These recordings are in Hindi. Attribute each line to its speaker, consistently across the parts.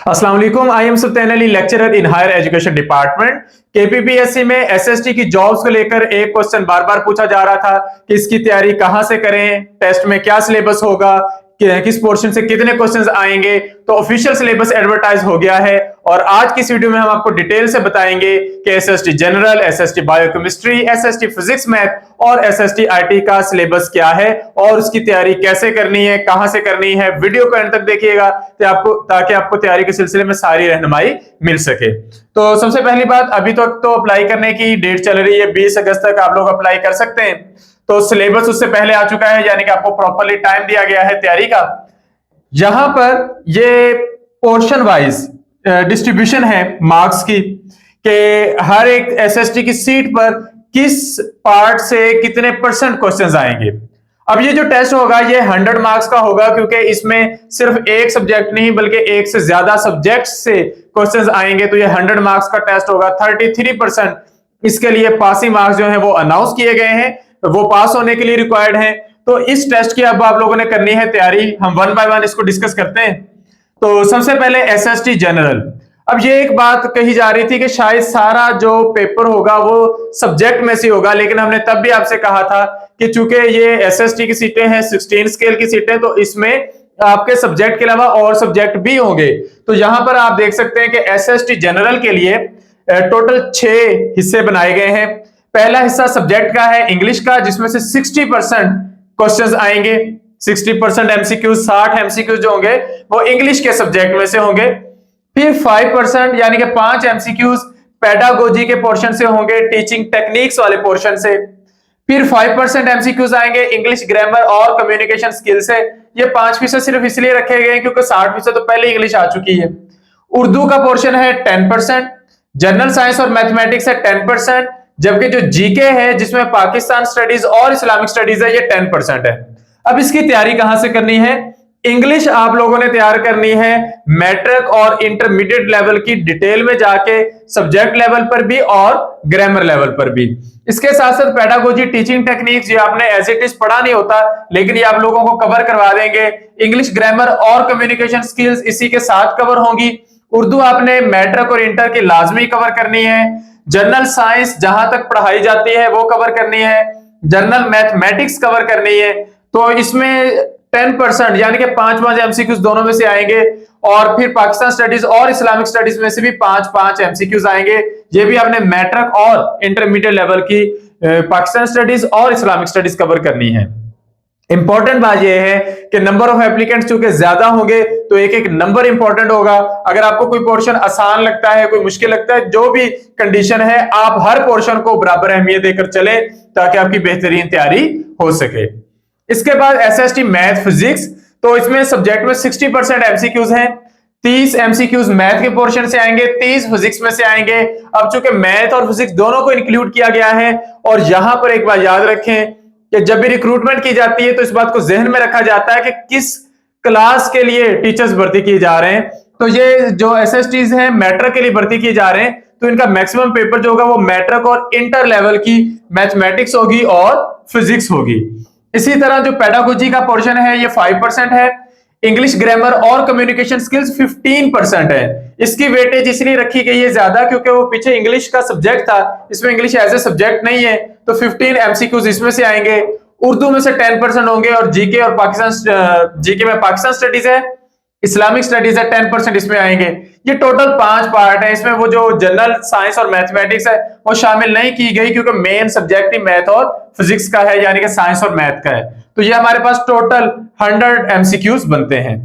Speaker 1: अस्सलाम वालेकुम। I am Sultan Ali, lecturer in higher education department. KPPSC में एसएसटी की जॉब्स को लेकर एक क्वेश्चन बार बार पूछा जा रहा था कि इसकी तैयारी कहां से करें, टेस्ट में क्या सिलेबस होगा, किस पोर्शन से कितने क्वेश्चंस आएंगे। तो ऑफिशियल सिलेबस एडवर्टाइज हो गया है और आज की इस वीडियो में हम आपको डिटेल से बताएंगे कि SST general, SST biochemistry, SST physics math और एसएसटी आईटी का सिलेबस क्या है और उसकी तैयारी कैसे करनी है, कहां से करनी है। वीडियो को अंत तक देखिएगा ताकि आपको तैयारी के सिलसिले में सारी रहनुमाई मिल सके। तो सबसे पहली बात, अभी तक तो अप्लाई करने की डेट चल रही है, 20 अगस्त तक आप लोग अप्लाई कर सकते हैं। तो सिलेबस उससे पहले आ चुका है, यानी कि आपको प्रॉपरली टाइम दिया गया है तैयारी का। यहां पर ये पोर्शन वाइज डिस्ट्रीब्यूशन है मार्क्स की कि हर एक एसएसटी की सीट पर किस पार्ट से कितने परसेंट क्वेश्चंस आएंगे। अब ये जो टेस्ट होगा ये 100 मार्क्स का होगा, क्योंकि इसमें सिर्फ एक सब्जेक्ट नहीं बल्कि एक से ज्यादा सब्जेक्ट से क्वेश्चंस आएंगे। तो ये 100 मार्क्स का टेस्ट होगा। 33% इसके लिए पासिंग मार्क्स जो है वो अनाउंस किए गए हैं, वो पास होने के लिए रिक्वायर्ड है। तो इस टेस्ट की अब आप लोगों ने करनी है तैयारी। हम वन बाय वन इसको डिस्कस करते हैं। तो सबसे पहले एसएसटी जनरल। अब ये एक बात कही जा रही थी कि शायद सारा जो पेपर होगा वो सब्जेक्ट में से होगा, लेकिन हमने तब भी आपसे कहा था कि चूंकि ये एसएसटी की सीटें हैं, 16 स्केल की सीटें, तो इसमें आपके सब्जेक्ट के अलावा और सब्जेक्ट भी होंगे। तो यहां पर आप देख सकते हैं कि एसएसटी जनरल के लिए टोटल 6 हिस्से बनाए गए हैं। पहला हिस्सा सब्जेक्ट का है, इंग्लिश का, जिसमें से 60% क्वेश्चंस आएंगे। 60% एमसीक्यूज, 60 एमसीक्यूज जो होंगे वो इंग्लिश के सब्जेक्ट में से होंगे। फिर 5% यानी कि 5 एमसीक्यूज पेडागोजी के पोर्शन से होंगे, टीचिंग टेक्निक्स वाले पोर्शन से। फिर 5% एमसीक्यूज आएंगे इंग्लिश ग्रामर और कम्युनिकेशन स्किल से। ये 5% सिर्फ इसलिए रखे गए हैं क्योंकि 60% तो पहले इंग्लिश आ चुकी है। उर्दू का पोर्शन है 10%, जनरल साइंस और मैथमेटिक्स है 10%, जबकि जो जीके है जिसमें पाकिस्तान स्टडीज और इस्लामिक स्टडीज है ये 10% है। अब इसकी तैयारी कहां से करनी है? इंग्लिश आप लोगों ने तैयार करनी है मैट्रिक और इंटरमीडिएट लेवल की डिटेल में जाके, सब्जेक्ट लेवल पर भी और ग्रामर लेवल पर भी। इसके साथ साथ पेडागोजी, टीचिंग टेक्निक्स, ये आपने एज इट इज पढ़ा नहीं होता, लेकिन ये आप लोगों को कवर करवा देंगे। इंग्लिश ग्रामर और कम्युनिकेशन स्किल्स इसी के साथ कवर होंगी। उर्दू आपने मैट्रिक और इंटर की लाजमी कवर करनी है। जनरल साइंस जहां तक पढ़ाई जाती है वो कवर करनी है। जनरल मैथमेटिक्स कवर करनी है। तो इसमें 10% यानी कि 5 एमसीक्यूज दोनों में से आएंगे, और फिर पाकिस्तान स्टडीज और इस्लामिक स्टडीज में से भी 5 एमसीक्यूज आएंगे। ये भी आपने मैट्रिक और इंटरमीडिएट लेवल की पाकिस्तान स्टडीज और इस्लामिक स्टडीज कवर करनी है। इंपॉर्टेंट बात यह है कि नंबर ऑफ एप्लीकेंट्स चूंकि ज्यादा होंगे तो एक एक नंबर इंपॉर्टेंट होगा। अगर आपको कोई पोर्शन आसान लगता है, कोई मुश्किल लगता है, जो भी कंडीशन है, आप हर पोर्शन को बराबर अहमियत देकर चले ताकि आपकी बेहतरीन तैयारी हो सके। इसके बाद एसएसटी मैथ फिजिक्स। तो इसमें सब्जेक्ट में 60% एमसीक्यूज हैं। 30 एमसीक्यूज मैथ के पोर्शन से आएंगे, 30 फिजिक्स में से आएंगे। अब चूंकि मैथ और फिजिक्स दोनों को इंक्लूड किया गया है, और यहां पर एक बात याद रखें कि जब भी रिक्रूटमेंट की जाती है तो इस बात को जहन में रखा जाता है कि किस क्लास के लिए टीचर्स भर्ती किए जा रहे हैं। तो ये जो एसएसटीज हैं मैट्रिक के लिए भर्ती किए जा रहे हैं, तो इनका मैक्सिमम पेपर जो होगा वो मैट्रिक और इंटर लेवल की मैथमेटिक्स होगी और फिजिक्स होगी। इसी तरह जो पेडागोजी का पोर्शन है ये 5% है। इंग्लिश ग्रामर और कम्युनिकेशन स्किल्स 15% है। इसकी वेटेज इसलिए रखी गई है ज्यादा क्योंकि वो पीछे इंग्लिश का सब्जेक्ट था, इसमें इंग्लिश एज ए सब्जेक्ट नहीं है, तो 15 एमसीक्यूज इसमें से आएंगे। उर्दू में से 10% होंगे, और जीके और पाकिस्तान, जीके में पाकिस्तान स्टडीज है, इस्लामिक स्टडीज है, 10% इसमें आएंगे। ये टोटल 5 पार्ट है। इसमें वो जो जनरल साइंस और मैथमेटिक्स है वो शामिल नहीं की गई क्योंकि मेन सब्जेक्ट ही मैथ और फिजिक्स का है, यानी कि साइंस और मैथ का है। तो ये हमारे पास टोटल 100 एमसीक्यूज बनते हैं।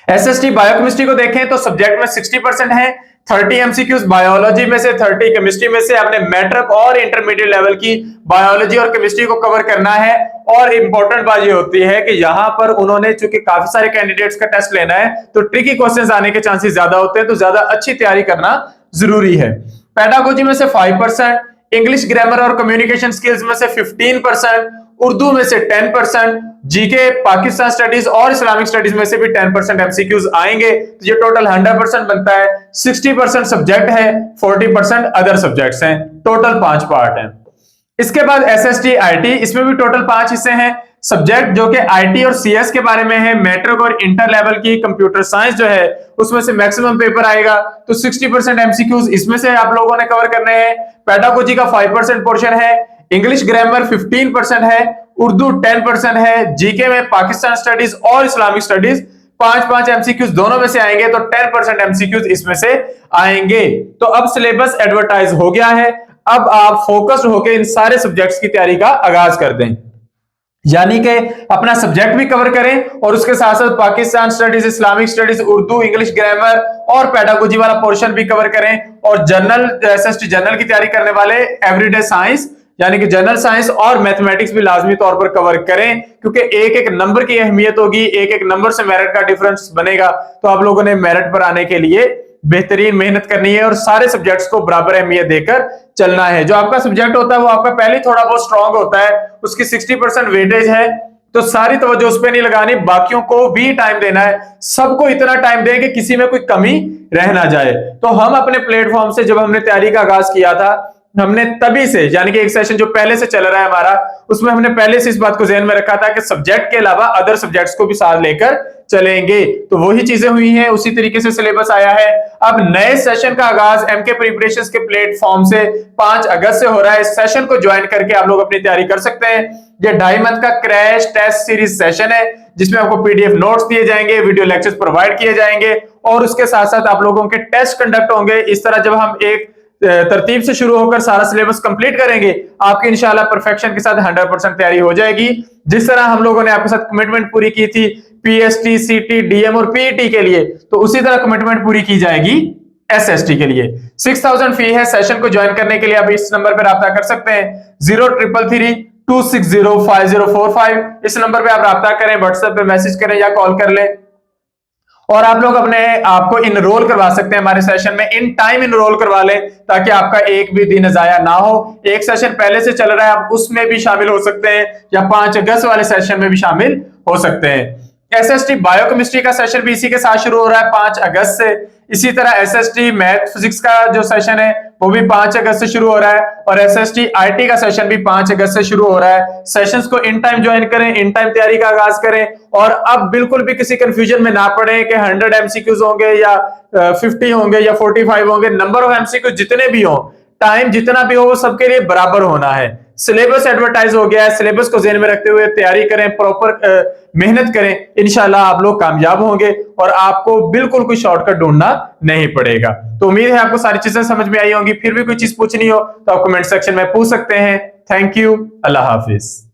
Speaker 1: एसएसटी बायोकेमिस्ट्री को देखें तो सब्जेक्ट में 60% है। 30 एमसीक्यूज बायोलॉजी में से, 30 केमिस्ट्री में से। आपने मैट्रिक और इंटरमीडिएट लेवल की बायोलॉजी और केमिस्ट्री को कवर करना है। और इंपॉर्टेंट बात ये होती है कि यहां पर उन्होंने, चूंकि काफी सारे कैंडिडेट्स का टेस्ट लेना है, तो ट्रिकी क्वेश्चंस आने के चांसेस ज्यादा होते हैं, तो ज्यादा अच्छी तैयारी करना जरूरी है। पेडागोजी में से 5%, इंग्लिश ग्रामर और कम्युनिकेशन स्किल्स में से 15%, उर्दू में से 10%, जीके, पाकिस्तान स्टडीज और इस्लामिक स्टडीज में से भी 10% एमसीक्यूज आएंगे। तो ये टोटल 100% बनता है। 60% सब्जेक्ट है, 40% अदर सब्जेक्ट्स हैं। टोटल 5 पार्ट हैं। इसके बाद एसएसटी आईटी, इसमें भी टोटल 5 हिस्से हैं। सब्जेक्ट जो कि आईटी और सीएस के बारे में है, मैट्रिक और इंटर लेवल की कंप्यूटर साइंस जो है उसमें से मैक्सिमम पेपर आएगा, तो 60% एमसीक्यूज इसमें से आप लोगों ने कवर करने हैं। पेडागोजी का 5% पोर्शन है, इंग्लिश ग्रामर 15% है, उर्दू 10% है, जीके में पाकिस्तान स्टडीज और इस्लामिक स्टडीज 5-5 एमसीक्यूज दोनों में से आएंगे, तो 10% एमसीक्यूज इसमें से आएंगे। तो अब सिलेबस एडवर्टाइज हो गया है, अब आप फोकस्ड होकर इन सारे सब्जेक्ट्स की तैयारी का आगाज कर दें, यानी कि अपना सब्जेक्ट भी कवर करें और उसके साथ साथ Pakistan studies, Islamic studies, Urdu, English grammar और पेडागोजी वाला पोर्शन भी कवर करें। और जनरल एसएसटी जनरल की तैयारी करने वाले एवरीडे साइंस यानी कि जनरल साइंस और मैथमेटिक्स भी लाजमी तौर पर कवर करें, क्योंकि एक एक नंबर की अहमियत होगी, एक एक नंबर से मेरिट का डिफरेंस बनेगा। तो आप लोगों ने मेरिट पर आने के लिए बेहतरीन मेहनत करनी है और सारे सब्जेक्ट्स को बराबर अहमियत देकर चलना है। जो आपका सब्जेक्ट होता है वो आपका पहले थोड़ा बहुत स्ट्रांग होता है, उसकी 60% वेटेज है, तो सारी तवज्जो उस पर नहीं लगानी, बाकियों को भी टाइम देना है, सबको इतना टाइम दें कि किसी में कोई कमी रह ना जाए। तो हम अपने प्लेटफॉर्म से जब हमने तैयारी का आगाज किया था, हमने तभी से यानी कि एक सेशन जो पहले से चल रहा है हमारा, उसमें हमने पहले से इस बात को ज़हन में रखा था कि सब्जेक्ट के अलावा अदर सब्जेक्ट्स को भी साथ लेकर चलेंगे। तो वही चीजें हुई हैं, उसी तरीके से सिलेबस आया है। अब नए सेशन का आगाज एमके प्रिपरेशंस के प्लेटफॉर्म से 5 अगस्त से हो रहा है। इस सेशन को ज्वाइन करके आप लोग अपनी तैयारी कर सकते हैं। ये 2.5 मंथ का क्रैश टेस्ट सीरीज सेशन है, जिसमें आपको पीडीएफ नोट्स दिए जाएंगे, वीडियो लेक्चर्स प्रोवाइड किए जाएंगे और उसके साथ साथ आप लोगों के टेस्ट कंडक्ट होंगे। इस तरह जब हम एक तरतीब से शुरू होकर सारा सिलेबस कंप्लीट करेंगे, आपकी इंशाल्लाह परफेक्शन के साथ 100% तैयारी हो जाएगी। जिस तरह हम लोगों ने आपके साथ कमिटमेंट पूरी की थी पीएसटी, सीटी, डीएम और पीईटी के लिए, तो उसी तरह कमिटमेंट पूरी की जाएगी एसएसटी के लिए। 6000 फी है। सेशन को ज्वाइन करने के लिए आप इस नंबर पर राब्ता कर सकते हैं 0333-260-5045। इस नंबर पे आप राब्ता करें, व्हाट्सएप पे मैसेज करें या कॉल कर लें और आप लोग अपने आपको इनरोल करवा सकते हैं हमारे सेशन में। इन टाइम इनरोल करवा लें ताकि आपका एक भी दिन जाया ना हो। एक सेशन पहले से चल रहा है, आप उसमें भी शामिल हो सकते हैं या 5 अगस्त वाले सेशन में भी शामिल हो सकते हैं। एसएसटी बायोकेमिस्ट्री का सेशन भी इसी के साथ शुरू हो रहा है 5 अगस्त से। इसी तरह एसएसटी मैथ फिजिक्स का जो सेशन है वो भी 5 अगस्त से शुरू हो रहा है और एसएसटी आईटी का सेशन भी 5 अगस्त से शुरू हो रहा है। सेशंस को इन टाइम ज्वाइन करें, इन टाइम तैयारी का आगाज करें और अब बिल्कुल भी किसी कंफ्यूजन में ना पड़े कि 100 एमसीक्यूज होंगे या 50 होंगे या 45 होंगे। नंबर ऑफ एमसीक्यूज जितने भी हो, टाइम जितना भी हो, वो सबके लिए बराबर होना है। सिलेबस एडवर्टाइज हो गया है, सिलेबस को ध्यान में रखते हुए तैयारी करें, प्रॉपर मेहनत करें, इंशाल्लाह आप लोग कामयाब होंगे और आपको बिल्कुल कोई शॉर्टकट ढूंढना नहीं पड़ेगा। तो उम्मीद है आपको सारी चीजें समझ में आई होंगी। फिर भी कोई चीज पूछनी हो तो आप कमेंट सेक्शन में पूछ सकते हैं। Thank you, Allah Hafiz.